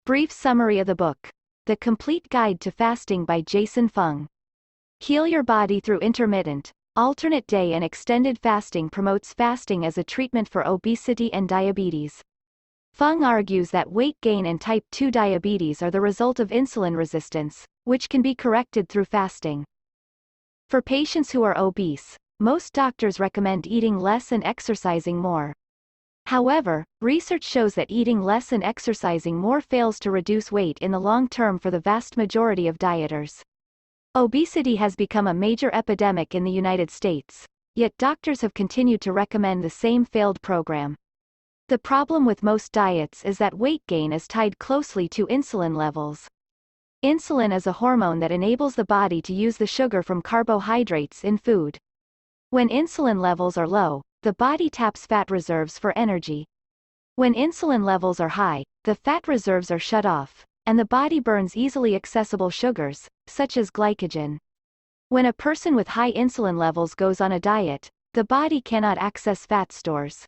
Brief summary of the book. The Complete Guide to Fasting by Fung. Heal your body through intermittent, alternate day and extended fasting promotes fasting as a treatment for obesity and diabetes. Fung argues that weight gain and type 2 diabetes are the result of insulin resistance, which can be corrected through fasting. For patients who are obese, most doctors recommend eating less and exercising more. However, research shows that eating less and exercising more fails to reduce weight in the long term for the vast majority of dieters. Obesity has become a major epidemic in the United States, yet doctors have continued to recommend the same failed program. The problem with most diets is that weight gain is tied closely to insulin levels. Insulin is a hormone that enables the body to use the sugar from carbohydrates in food. When insulin levels are low, the body taps fat reserves for energy. When insulin levels are high, the fat reserves are shut off, and the body burns easily accessible sugars, such as glycogen. When a person with high insulin levels goes on a diet, the body cannot access fat stores.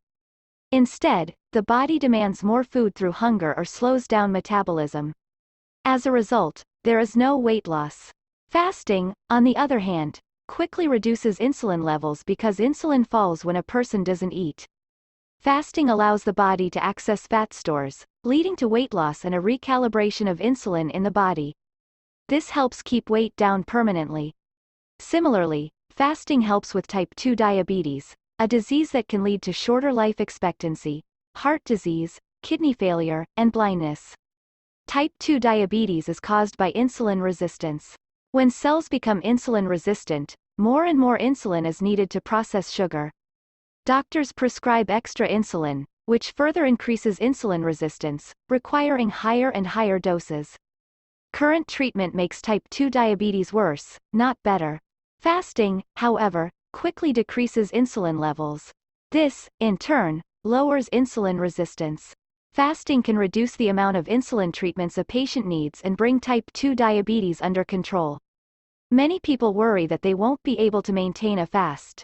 Instead, the body demands more food through hunger or slows down metabolism. As a result, there is no weight loss. Fasting, on the other hand, quickly reduces insulin levels because insulin falls when a person doesn't eat. Fasting allows the body to access fat stores, leading to weight loss and a recalibration of insulin in the body. This helps keep weight down permanently. Similarly, fasting helps with type 2 diabetes, a disease that can lead to shorter life expectancy, heart disease, kidney failure, and blindness. Type 2 diabetes is caused by insulin resistance. When cells become insulin resistant, more and more insulin is needed to process sugar. Doctors prescribe extra insulin, which further increases insulin resistance, requiring higher and higher doses. Current treatment makes type 2 diabetes worse, not better. Fasting, however, quickly decreases insulin levels. This, in turn, lowers insulin resistance. Fasting can reduce the amount of insulin treatments a patient needs and bring type 2 diabetes under control. Many people worry that they won't be able to maintain a fast.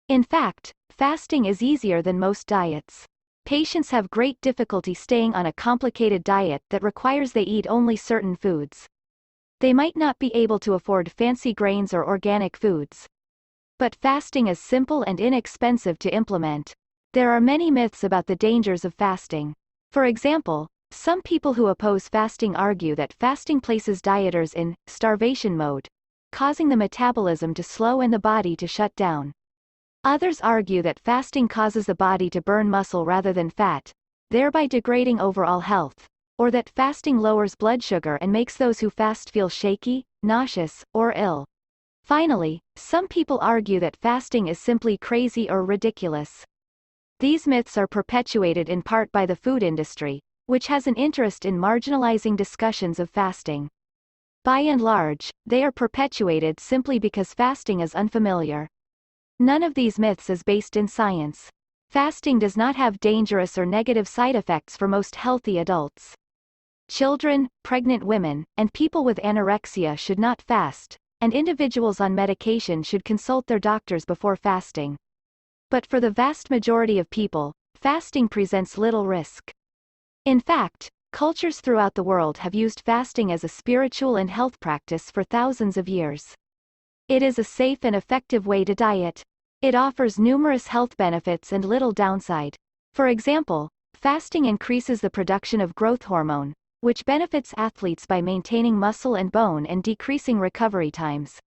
In fact, fasting is easier than most diets. Patients have great difficulty staying on a complicated diet that requires they eat only certain foods. They might not be able to afford fancy grains or organic foods. But fasting is simple and inexpensive to implement. There are many myths about the dangers of fasting. For example, some people who oppose fasting argue that fasting places dieters in starvation mode, causing the metabolism to slow and the body to shut down. Others argue that fasting causes the body to burn muscle rather than fat, thereby degrading overall health, or that fasting lowers blood sugar and makes those who fast feel shaky, nauseous, or ill. Finally, some people argue that fasting is simply crazy or ridiculous. These myths are perpetuated in part by the food industry, which has an interest in marginalizing discussions of fasting. By and large, they are perpetuated simply because fasting is unfamiliar. None of these myths is based in science. Fasting does not have dangerous or negative side effects for most healthy adults. Children, pregnant women, and people with anorexia should not fast, and individuals on medication should consult their doctors before fasting. But for the vast majority of people, fasting presents little risk. In fact, cultures throughout the world have used fasting as a spiritual and health practice for thousands of years. It is a safe and effective way to diet. It offers numerous health benefits and little downside. For example, fasting increases the production of growth hormone, which benefits athletes by maintaining muscle and bone and decreasing recovery times.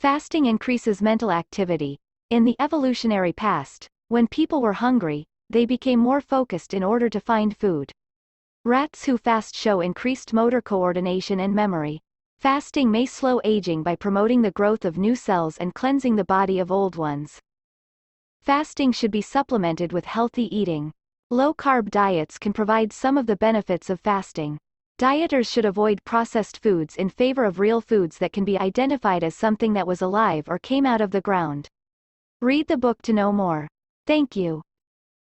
Fasting increases mental activity. In the evolutionary past, when people were hungry, they became more focused in order to find food. Rats who fast show increased motor coordination and memory. Fasting may slow aging by promoting the growth of new cells and cleansing the body of old ones. Fasting should be supplemented with healthy eating. Low-carb diets can provide some of the benefits of fasting. Dieters should avoid processed foods in favor of real foods that can be identified as something that was alive or came out of the ground. Read the book to know more. Thank you.